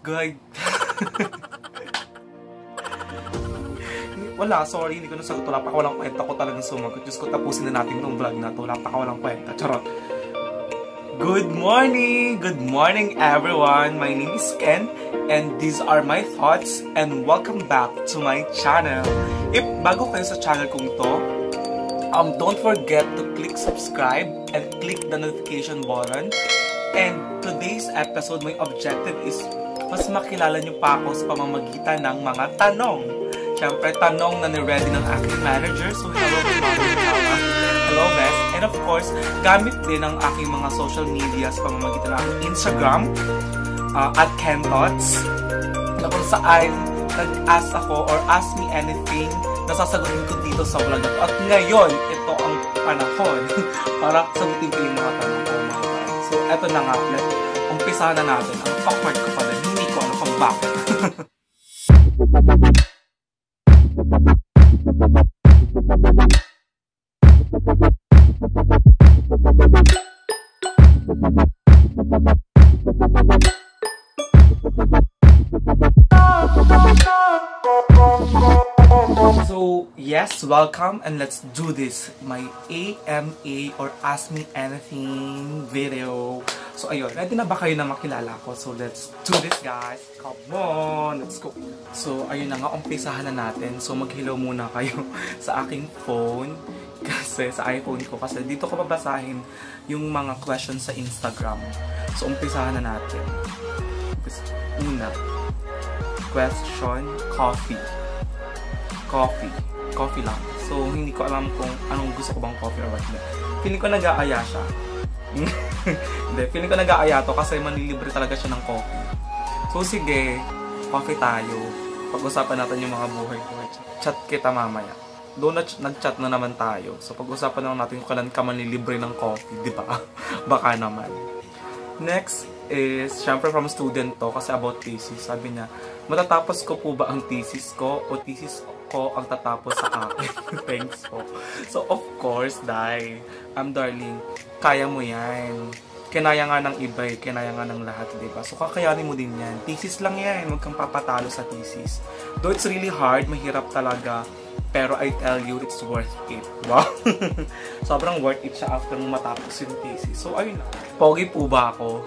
Guy. Wala, sorry, hindi ko nasagot. Wala pa ka walang kwenta ko talagang sumagot. Diyos ko, tapusin na natin itong vlog na to. Wala pa ka walang kwenta. Charot. Good morning! Good morning, everyone! My name is Ken, and these are my thoughts, and welcome back to my channel. If bago kayo sa channel kong to, don't forget to click subscribe and click the notification button. And today's episode, my objective is mas makilala nyo pa ako sa pamamagitan ng mga tanong. Siyempre, tanong na ni-ready ng aking manager. So, hello, best. And of course, gamit din ang aking mga social media sa pamamagitan ng Instagram at KenThoughts, na kung saan nag-ask ako or ask me anything, nasasagutin ko dito sa vlog. At ngayon, ito ang panahon para sagutin ko yung mga tanong ko. So, eto na nga. Umpisahan na natin. Ang awkward ko pala. Hindi ko ano kung bakit. So, yes, welcome and let's do this. My AMA or Ask Me Anything video. So, ayun, ready na ba kayo na makilala ko? So, let's do this, guys. Come on, let's go. So, ayun na nga, umpisahan na natin. So, mag-hello muna kayo sa aking phone. Kasi, sa iPhone ko. Kasi dito ko babasahin yung mga questions sa Instagram. So, umpisahan na natin. Una, question, coffee. Coffee lang. So, hindi ko alam kung anong gusto ko bang coffee or what. Feeling ko nag-aaya siya. Hindi, feeling ko nag-aaya to kasi manilibre talaga siya ng coffee. So, sige, coffee tayo. Pag-usapan natin yung mga buhay ko. Chat kita mamaya. Doon nag-chat na naman tayo. So, pag-usapan naman natin kung kailan ka manilibre ng coffee, di ba? Baka naman. Next is, syempre from student to, kasi about thesis. Sabi niya, matatapos ko po ba ang thesis ko o thesis ko ang tatapos sa akin? Thanks po. So, of course, darling, kaya mo yan. Kinaya nga ng iba, kinaya nga ng lahat, diba? So, kakayanin mo din yan. Thesis lang yan. Huwag kang papatalo sa thesis. Though it's really hard, mahirap talaga. Pero I tell you, it's worth it. Wow! Sobrang worth it siya after mo matapos yung thesis. So, ayun na. Pogi po ba ako?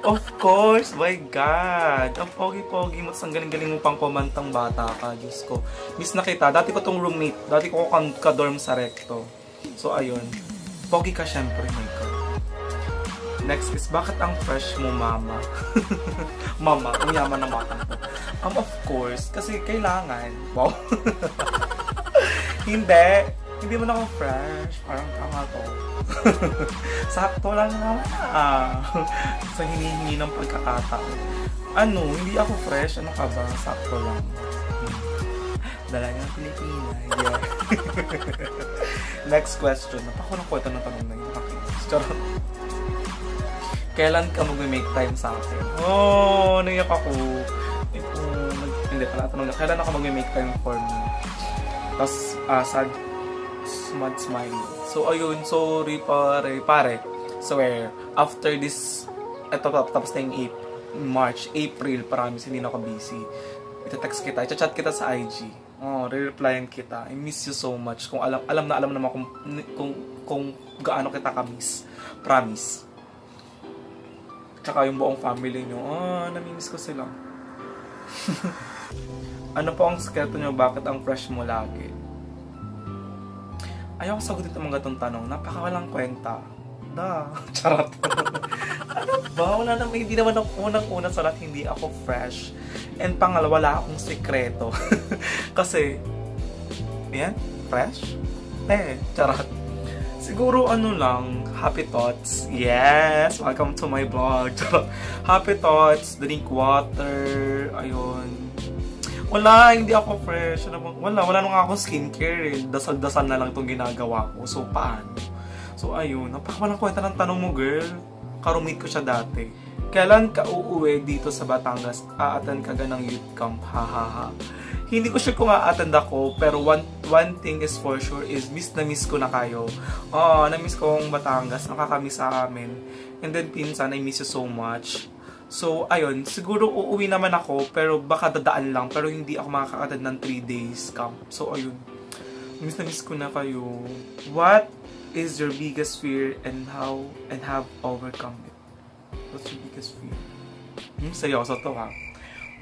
Of course! My God! Ang pogi-pogi mo. Ang galing-galing mo pang kumantang bata ka. Diyos ko. Miss na kita. Dati ko tong roommate. Dati ko ka-dorm sa Recto. So, ayun. Pogi ka syempre, my God. Next is, bakit ang fresh mo, mama? Mama, ang yaman ng bata ko. Of course, kasi kailangan. Wow. Hindi mo na ako fresh. Parang tama to. Sakto lang naman sa hinihingi ng pagkakataon. Hindi ako fresh. Ano ka ba? Sakto lang. Dalagang Pilipina. Yeah. Next question. Napakulang kwento ng tanong na yun. Charot. Kailan ka mag-make time sa akin? Oh, naiyak ako. Hindi pala, tanong na, kailan ako mag-make time for me? Tapos, sad, smile. So, ayun, sorry pare. Swear, after this, tapos na yung March, April, promise, hindi na ako busy. Ita-text kita, ita-chat kita sa IG. Oh, re-replyan kita. I miss you so much. Kung alam naman kung gaano kita ka-miss. Promise. Tsaka yung buong family nyo. Namimiss ko sila. Ano po ang sekreto nyo? Bakit ang fresh mo lagi? Ayaw ko sagutin itong mga itong tanong. Napakawalang kwenta. Charot. Ano ba? Hindi naman ang unang-una sa lahat, hindi ako fresh. And pangalawa, wala akong sekreto. Kasi, yan, fresh? Charot. Siguro lang, happy thoughts. Yes! Welcome to my vlog. Happy thoughts, drink water, ayun. Wala, hindi ako fresh. Wala nung ako skincare. Dasal-dasal na lang itong ginagawa ko. So, paano? So, ayun. Napakawalang kwenta ng tanong mo, girl. Karumit ko siya dati. Kailan ka uuwi dito sa Batangas? Aatan ka ng youth camp? Hahaha. Hindi ko sure kung a-attend ako, pero one thing is for sure is miss ko na kayo. Na-miss ko ang Batangas, nakakamiss sa amin. And then pinsan, I miss you so much. So, ayun, siguro uuwi naman ako, pero baka dadaan lang, pero hindi ako makakatad ng 3 days camp. So, ayun, miss na miss ko na kayo. What is your biggest fear and have overcome it? What's your biggest fear? Seryoso to ha.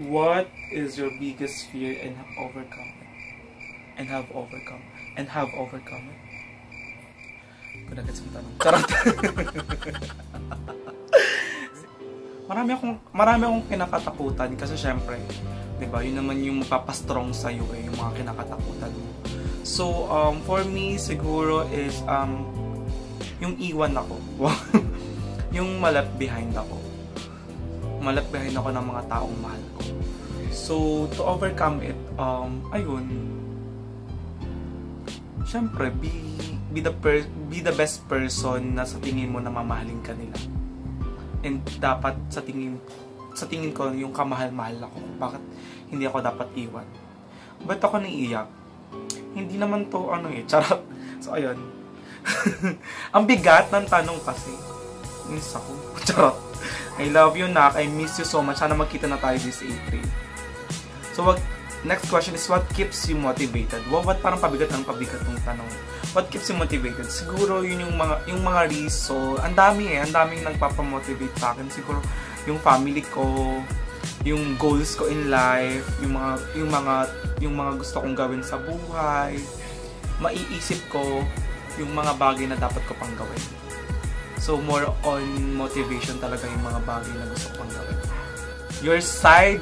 What is your biggest fear and have overcome it? And have overcome it? Kung nagets mo tanong. Charot. marami akong kinakatakutan kasi syempre, 'di ba? Yun naman yung mapapastrong sa iyo yung mga kinakatakutan mo. So, for me siguro is yung iwan ako. Yung maleft behind ako. Maleft behind ako ng mga taong mahal ko. So, to overcome it, ayun, syempre, be the best person na sa tingin mo na mamahalin ka nila. And dapat sa tingin ko yung kamahal-mahal ako. Bakit hindi ako dapat iwan? Ba't ako naiiyak? Hindi naman to charot. So, ayun. Ang bigat ng tanong kasi. Miss ako. Charot. I love you, Nak. I miss you so much. Sana magkita na tayo this April. So, next question is, what keeps you motivated? What parang pabigat ng tanong. What keeps you motivated? Siguro yun yung mga reason. Ang daming nagpapamotivate sa akin. Siguro yung family ko, yung goals ko in life, yung mga gusto kong gawin sa buhay. Maiisip ko yung mga bagay na dapat ko pang gawin. So, more on motivation talaga yung mga bagay na gusto kong gawin. Your side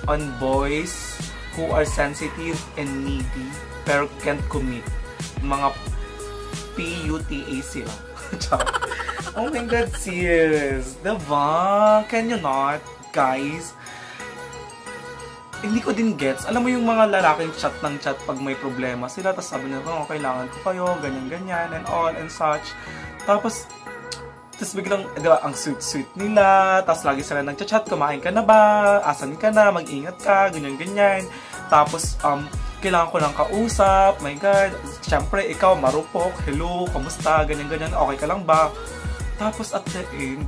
on boys who are sensitive and needy pero can't commit. Mga PUTA sila. Oh my God, sis. Diba? Can you not? Guys, hindi ko din gets. Alam mo yung mga lalaking chat ng chat pag may problema sila, tapos sabi nila, oh, kailangan ko kayo, ganyan-ganyan, and all, and such. Tapos biglang, di ba, ang sweet-sweet nila, tapos lagi sila nag-chat, kumain ka na ba, asan ka na, mag-ingat ka, ganyan-ganyan. Tapos, kailangan ko lang kausap, my God, syempre, ikaw, marupok, hello, kamusta, ganyan-ganyan, okay ka lang ba? Tapos, at the end,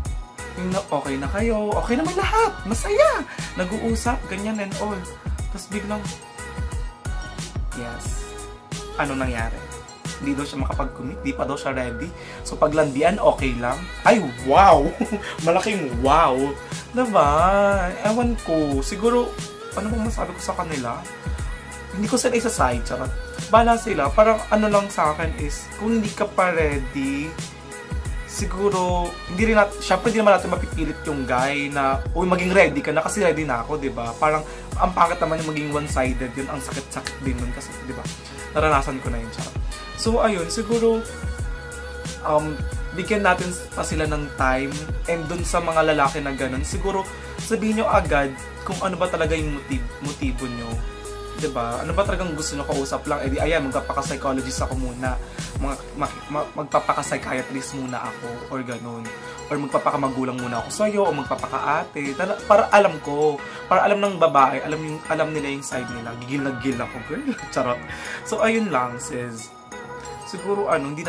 yung okay na kayo, okay naman lahat, masaya, nag-uusap, ganyan and all. Tapos biglang, yes, ano nangyari? Hindi daw siya makapag-commit, di pa daw siya ready. So paglandian, okay lang. Ay, wow! Malaking wow! Diba? Ewan ko. Siguro, ano bang masabi ko sa kanila? Hindi ko sila isa-side, charot. Bala sila, parang ano lang sa akin is, kung hindi ka pa ready, siguro, syempre hindi naman natin mapipilit yung guy na, uy, maging ready ka na kasi ready na ako, diba? Parang, ang pangit naman yung maging one-sided yun, ang sakit-sakit din nun kasi, diba? Naranasan ko na yun, charot. So, ayun, siguro, bigyan natin pa sila ng time, and dun sa mga lalaki na ganun, siguro, sabihin nyo agad kung ano ba talaga yung motibo nyo. Diba? Ano ba talagang gusto nyo kausap lang? Eh di, ayan, magpapaka-psychologist ako muna. Magpapaka-psychiatrist muna ako, or ganun. Or magpapaka-magulang muna ako sa'yo, o magpapaka-ate. Para alam ko, para alam ng babae, alam nila yung side nila. Gigil na gigil ako, girl. Charot. So, ayun lang, sis. Siguro hindi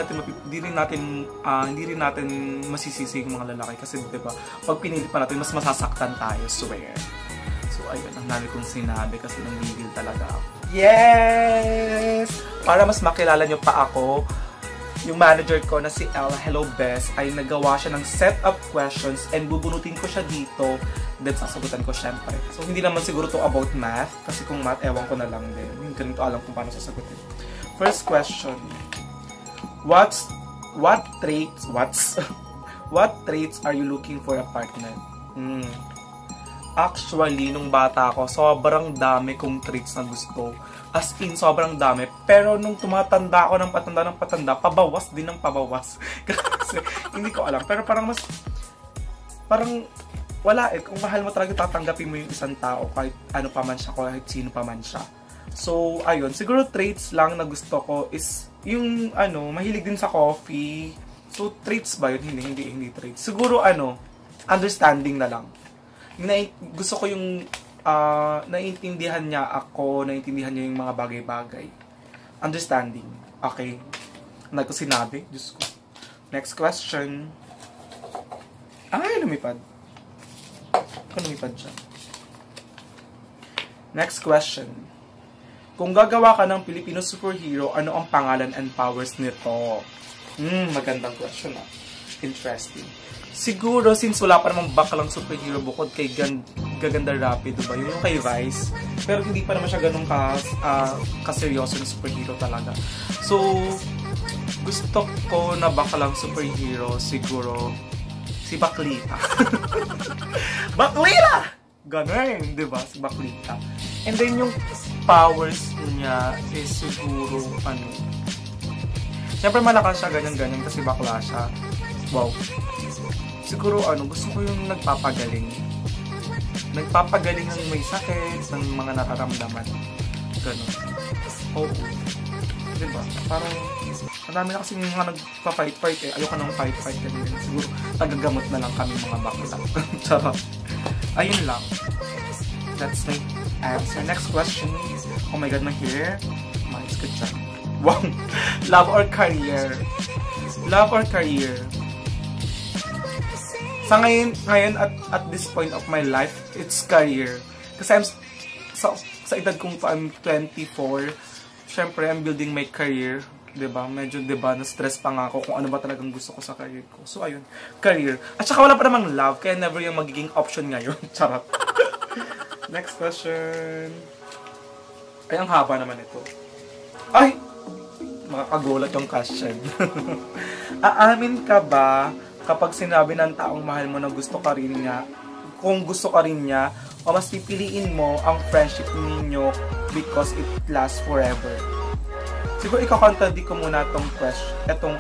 rin natin masisisi yung mga lalaki kasi 'di ba pag pinilit pa natin mas masasaktan tayo, swear. So ayun, ang dami kong sinabi kasi nanggigil talaga ako. Yes! Para mas makilala nyo pa ako, yung manager ko na si Ella, hello best, ay nagawa siya ng set of questions and bubunutin ko siya dito, then sasagutan ko syempre. So hindi naman siguro to about math kasi kung math ewan ko na lang din. Hindi ko alam kung paano sasagutin. First question. What traits are you looking for a partner? Actually, nung bata ako, sobrang dami kong traits na gusto. As in, sobrang dami. Pero nung tumatanda ako ng patanda, pabawas din ng pabawas. Kasi, hindi ko alam. Pero parang wala eh. Kung mahal mo talaga, tatanggapin mo yung isang tao kahit ano pa man siya, kahit sino pa man siya. So, ayun. Siguro traits lang na gusto ko is yung mahilig din sa coffee. So, traits ba yun? Hindi traits. Siguro, understanding na lang. Gusto ko yung naiintindihan niya ako, naiintindihan niya yung mga bagay-bagay. Understanding. Okay. Ano ko sinabi? Diyos ko. Next question. Ay, lumipad. lumipad siya. Next question. Kung gagawa ka ng Filipino superhero, ano ang pangalan and powers nito? Magandang question ah. Interesting. Siguro, since wala pa namang baklang superhero bukod kay Gaganda Rapid, diba? Yung kay Vice. Pero hindi pa naman siya ganun kaseryoso na superhero talaga. So, gusto ko na baklang superhero, siguro, si Baklita. Baklita! Ganun, diba? Si Baklita. And then, yung powers niya is siguro, siyempre malakas siya, ganyan-ganyan, kasi bakla siya. Wow. Siguro, gusto ko yung nagpapagaling. Nagpapagaling ng may sakit, ng mga nararamdaman. Ganun. Oo. Diba? Parang, marami na kasi mga nagpa-fight-fight eh. Ayoko nang fight-fight ganyan. Siguro, tagagamot na lang kami mga bakla. Charot. Ayun lang. That's my answer. Next question. Oh my God, my hair. Nice, good job. Wow. Love or career? Love or career? Sa ngayon at this point of my life, it's career. Kasi sa edad kong I'm 24, syempre I'm building my career. Diba? Medyo, diba, na-stress pa nga ako kung ano ba talagang gusto ko sa career ko. So, ayun. Career. At saka wala pa namang love, kaya never yung magiging option ngayon. Charot. Next question. Ay, ang haba naman ito. Ay! Makakagulat yung question. Aamin ka ba kapag sinabi ng taong mahal mo na gusto ka rin niya, kung gusto ka rin niya, o mas pipiliin mo ang friendship ninyo because it lasts forever? Siguro ikakontradict ko muna itong question, itong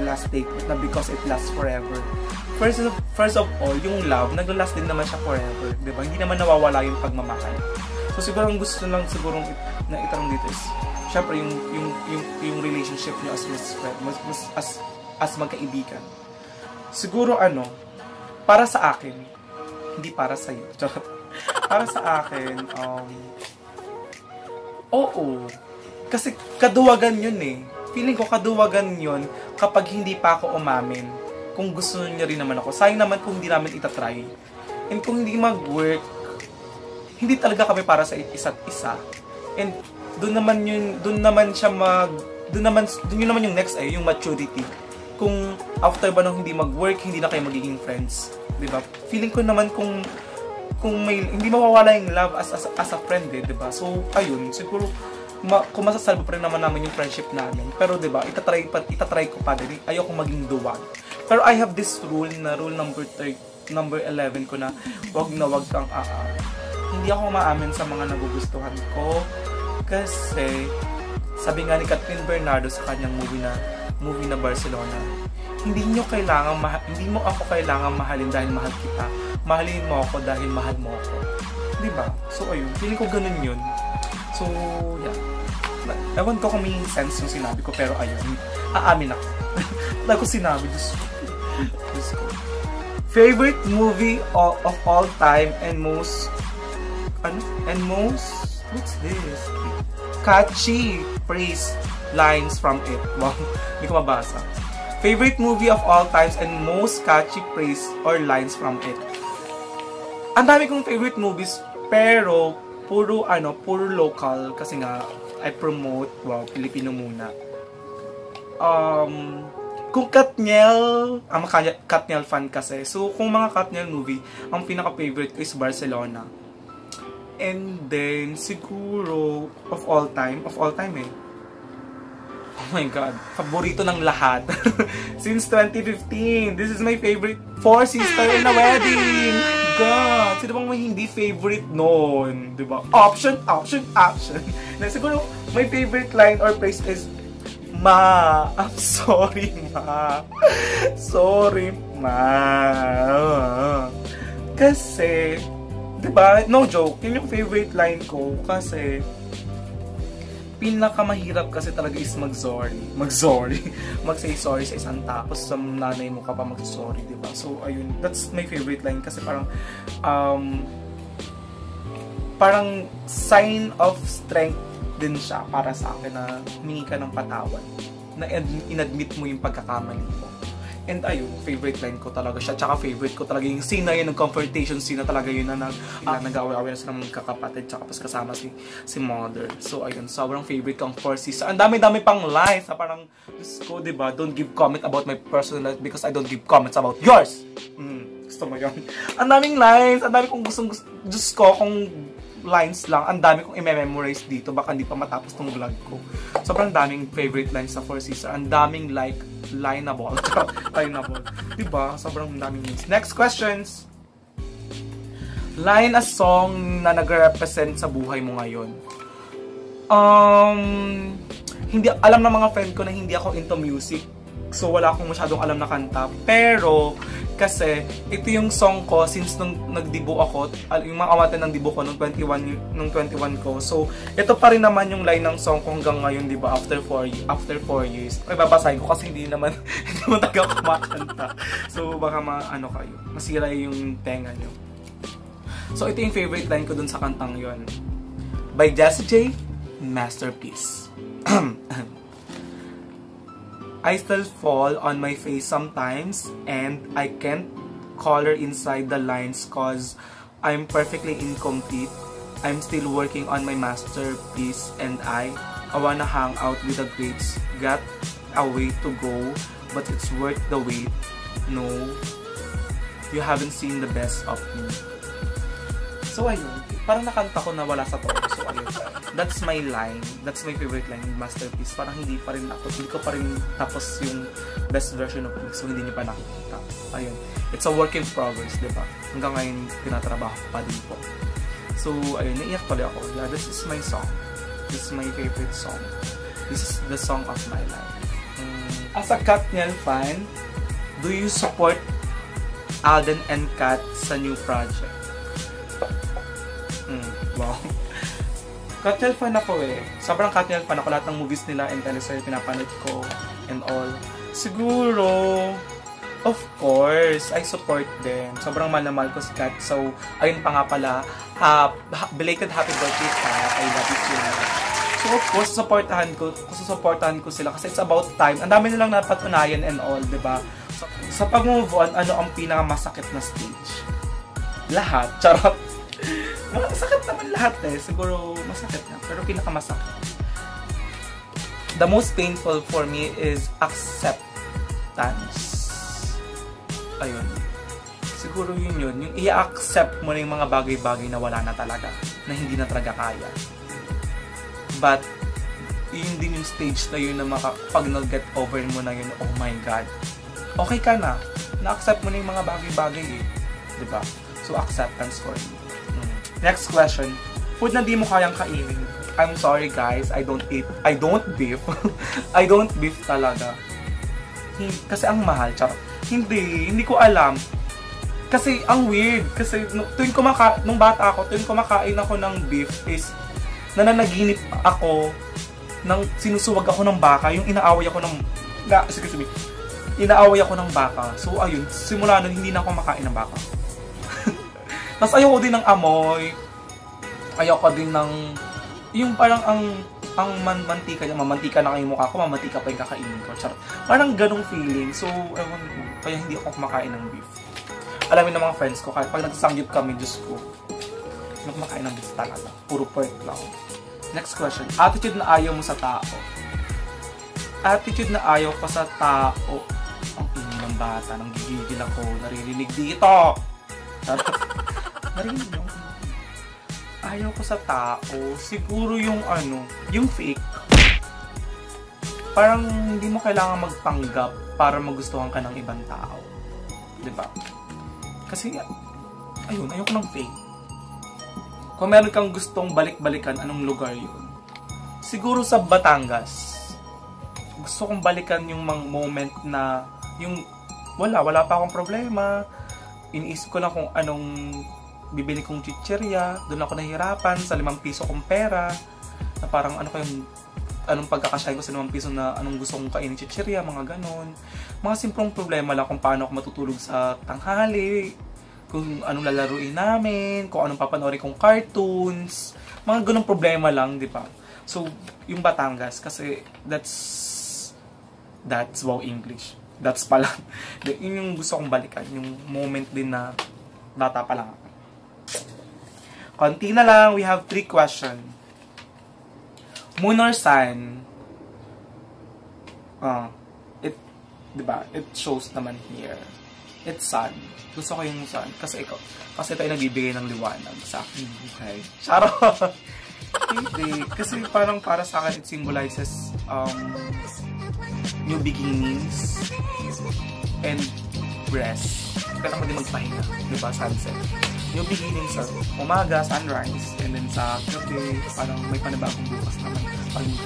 last statement na because it lasts forever. First of all, yung love, nag-last din naman siya forever, di ba? Hindi naman nawawala yung pagmamahal. So siguro ang gusto lang siguro na itanong dito is, syempre yung relationship niyo as best friend, as magkaibigan. Siguro para sa akin, hindi para sa iyo. Para sa akin, oo. Kasi kaduwagan yun eh. Feeling ko kaduwagan yun kapag hindi pa ako umamin. Kung gusto niya rin naman ako. Sayang naman kung hindi namin itatry. And kung hindi mag-work, hindi talaga kami para sa isa't isa. And doon naman yung next ay yung maturity. Kung after ba nung hindi mag-work, hindi na kayo magiging friends. Diba? Feeling ko naman kung hindi mawawala yung love as a friend eh, diba? So, ayun, siguro kung masasalba pa rin naman namin yung friendship namin. Pero diba, itatry ko pa din. Ayoko maging duwag. Pero I have this rule na rule number 11 ko na wag kang hindi ako maamin sa mga nagugustuhan ko. Kasi sabi nga ni Catherine Bernardo sa kanyang movie na Barcelona, hindi mo ako kailangan mahalin dahil mahal kita. Mahalin mo ako dahil mahal mo ako. Diba? So ayun, feeling ko ganun yun. So, yeah. Ewan ko kung may sense yung sinabi ko, pero ayun. Aamin ako. Wala ko sinabi. Diyos ko. Favorite movie of all time and most... what's this? Catchy praise lines from it. Wow. Hindi ko mabasa. Favorite movie of all times and most catchy praise or lines from it. Ang dami kong favorite movies, pero puro local kasi nga I promote, Filipino muna. Kung Katniel, Katniel fan kasi. So kung mga Katniel movie, ang pinaka-favorite ko is Barcelona. And then siguro of all time eh. Oh my God, paborito ng lahat. Since 2015, this is my favorite. Four Sisters in a Wedding. God, sino bang may hindi favorite noon? Diba? Option. Na siguro, my favorite line or phrase is, Ma, I'm sorry, Ma. Sorry, Ma. Kasi, diba, no joke, yun yung favorite line ko. Kasi, pinakamahirap kasi talaga is mag-say sorry sa isang tao, sa nanay mo ka pa mag-sorry, diba? So, ayun, that's my favorite line kasi parang sign of strength din siya para sa akin na humingi ka ng patawad, na inadmit mo yung pagkakamali mo. And ayun, favorite line ko talaga siya. Tsaka favorite ko talaga yung scene na yun, ng confrontation scene na talaga yun na nag-away-away na sila ng kakapatid, tsaka pas kasama si Mother. So ayun, sobrang favorite kong 4 seasons. Ang dami-dami pang lines na parang, Diyos ko, diba? Don't give comment about my personal life because I don't give comments about yours. Gusto mo yun? Ang daming lines, ang dami kong gustong, Diyos ko, kung lines lang, ang dami kong i-memorize dito, baka hindi pa matapos tong vlog ko. Sobrang daming favorite lines sa 4 seasons. Ang daming lineable. Lineable. Diba? Sobrang daming names. Next questions. Line a song na nag-represent sa buhay mo ngayon. Hindi, alam ng mga friend ko na hindi ako into music. So, wala akong masyadong alam na kanta. Pero, kasi, ito yung song ko since nung nagdibo ako, yung mga awatan ng dibo ko nung 21 ko. So, ito pa rin naman yung line ng song ko hanggang ngayon, di ba? After 4 years. Ay, babasahin ko kasi hindi naman taga kumakanta. So, baka masira yung tenga nyo. So, ito yung favorite line ko dun sa kantang yon. By Jessie J, Masterpiece. I still fall on my face sometimes and I can't color inside the lines cause I'm perfectly incomplete. I'm still working on my masterpiece and I wanna hang out with the greats. Got a way to go but it's worth the wait. No, you haven't seen the best of me. So ayun, parang nakanta ko na wala sa tono. So ayun, that's my line. That's my favorite line, Masterpiece. Parang hindi ko pa rin tapos yung best version of me. So hindi niyo pa nakikita. Ayun, it's a work in progress, diba? Hanggang ngayon, tinatrabaho pa din po. So ayun, naiyak pala ako. Yeah, this is my song. This is my favorite song. This is the song of my life. As a Katniel fan, do you support Alden and Kat sa new project? Wow. Katniel fan ako eh. Sobrang Katniel fan ako. Lahat ng movies nila and teleserye pinapanood ko and all. Siguro, of course, I support them. Sobrang mahal na mahal ko si Kat. So, ayun pa nga pala, belated happy birthday Kat. I love you so much. So, of course, susuportahan ko sila kasi it's about time. Ang dami nilang napatunayan and all, diba? So, sa pag-move on, ano ang pinakamasakit na stage? Lahat. Charot. Masakit naman lahat eh. Siguro masakit na. Pero pinakamasakit. The most painful for me is acceptance. Ayun. Siguro yun. Yung i-accept mo na yung mga bagay-bagay na wala na talaga. Na hindi na talaga kaya. But, yun din yung stage na yun na pag nag-get over mo na yun, oh my God. Okay ka na. Na-accept mo na yung mga bagay-bagay eh. Diba? So, acceptance for me. Next question. Food na di mo kayang kainin. I'm sorry guys, I don't beef. I don't beef talaga. Kasi ang mahal. Hindi ko alam. Kasi ang weird. Kasi nung bata ako, tuwing kumakain ako ng beef is nananaginip ako ng sinusuwag ako ng baka. Yung inaaway ako ng baka. So ayun, simula nun hindi na ako makain ng baka. Tapos ayoko din ng amoy. Ayoko din ng yung parang ang mantika niya, mamantika na yung mukha ko, mamantika pa yung kakainin ko. Charot. Parang ganong feeling. So, ewan ko. Kaya hindi ako kumakain ng beef. Alamin ng mga friends ko, kahit pag nagsasanggip kami, Diyos ko, hindi kumakain ng beef talaga. Puro pork lang. Next question. Attitude na ayaw mo sa tao. Attitude na ayaw ko sa tao. Ang ingay ng bata, nang gigigil ako, naririnig dito. Narinig yung ayaw ko sa tao, siguro yung yung fake. Parang hindi mo kailangan magpanggap para magustuhan ka ng ibang tao. Diba? Kasi, ayun, ayoko ng fake. Kung meron kang gustong balik-balikan, anong lugar yun? Siguro sa Batangas. Gusto kong balikan yung mga moment na, yung wala pa akong problema. Iniisip ko lang kung anong bibili kong chichirya, doon ako nahihirapan sa 5 piso kong pera, na parang anong pagkakasyahin ko sa 5 piso na anong gusto kong kainin chichirya, mga ganon. Mga simpleng problema lang kung paano ako matutulog sa tanghali, kung anong lalaruin namin, kung anong papanoorin kong cartoons, mga ganong problema lang, di ba? So, yung Batangas, kasi that's wow English. That's pala. Yun yung gusto kong balikan. Yung moment din na bata pa lang ako. Konti na lang. We have 3 questions. Moon or sun? Diba? It shows naman here. It's sun. Gusto ko yung sun. Kasi ito ay nagbibigay ng liwanag sa aking buhay. Charot! Hindi. Kasi parang para sa akin, it symbolizes new beginnings and rest. Kaya mo din magpahinga. Diba? Sunset. New beginnings sa umaga, sunrise, and then sa gabi, parang may panibagong bukas naman.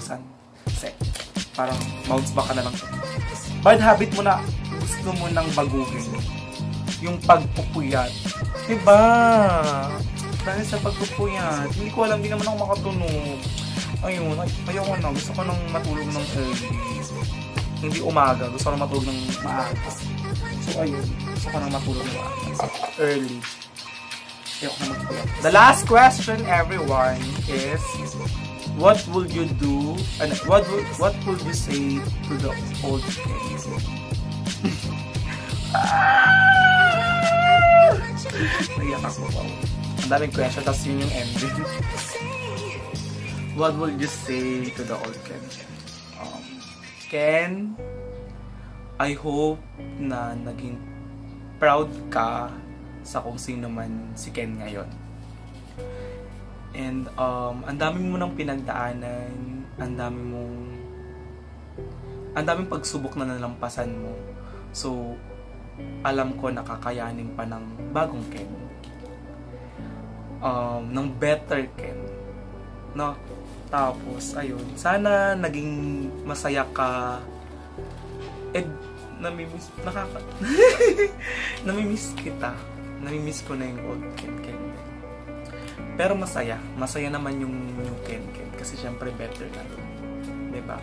Sunset. Parang bounce back ka na lang. Bad habit mo na gusto mo nang baguhin. Yung pagpupuyat. Diba? Dahil sa pagpupuyat, hindi ko alam, hindi naman ako makatunog. Ayun, ayoko na. Gusto ko nang matulog ng early. Hindi umaga. Gusto ko nang matulog ng maaga. So, ayun. Gusto ko nang matulog ng maaga. Early. Ayoko na magpuyat. The last question, everyone, is what would you do, and what would you say to the old kids? Naiyak ako po. Ang daming question, tapos yun yung ending. What would you say to the old Ken? Ken, I hope na naging proud ka sa kung sino man si Ken ngayon. And ang dami mo nang pinagdaanan, ang daming pagsubok na nalampasan mo. So, alam ko nakakayanin pa ng bagong Ken. Ng better Ken. No? Tapos, ayun. Sana naging masaya ka. Namimiss kita. Namimiss ko na yung old Ken. Pero masaya. Masaya naman yung new Ken. Kasi syempre better na rin. Diba?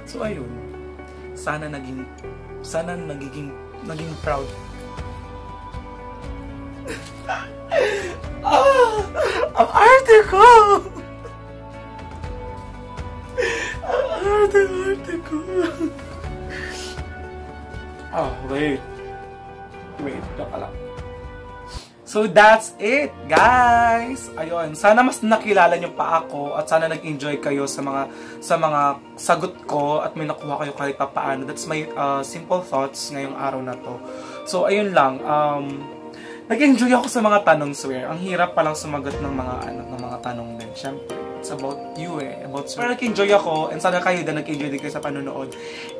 So, ayun. Sana naging proud. Ang arte ko! Ang arte ko! Wait. Baka lang. So, that's it, guys! Ayun, sana mas nakilala nyo pa ako at sana nag-enjoy kayo sa mga sagot ko at may nakuha kayo kahit pa paano. That's my simple thoughts ngayong araw na to. So, ayun lang. Nag-enjoy ako sa mga tanong, swear. Ang hirap palang sumagot ng mga tanong din. Siyempre, it's about you Pero nag-enjoy ako and sana kayo din nag-enjoy din kayo sa panonood.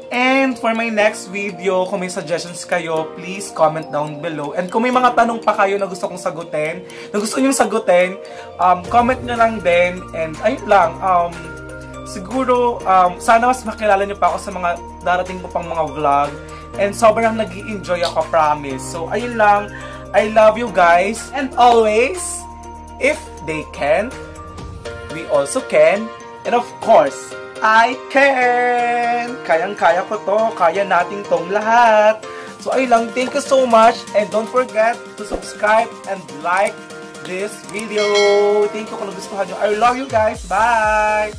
And for my next video, kung may suggestions kayo, please comment down below. And kung may mga tanong pa kayo na gusto kong sagutin, comment nyo lang din. And ayun lang, siguro, sana mas makilala nyo pa ako sa mga darating ko pang mga vlog. And sobrang nag-i-enjoy ako, promise. So ayun lang, I love you guys. And always, if they can, we also can. And of course, I can! Kayang-kaya ko to. Kaya natin tong lahat. So, ayun lang. Thank you so much. And don't forget to subscribe and like this video. Thank you kung nagustuhan nyo. I love you guys. Bye!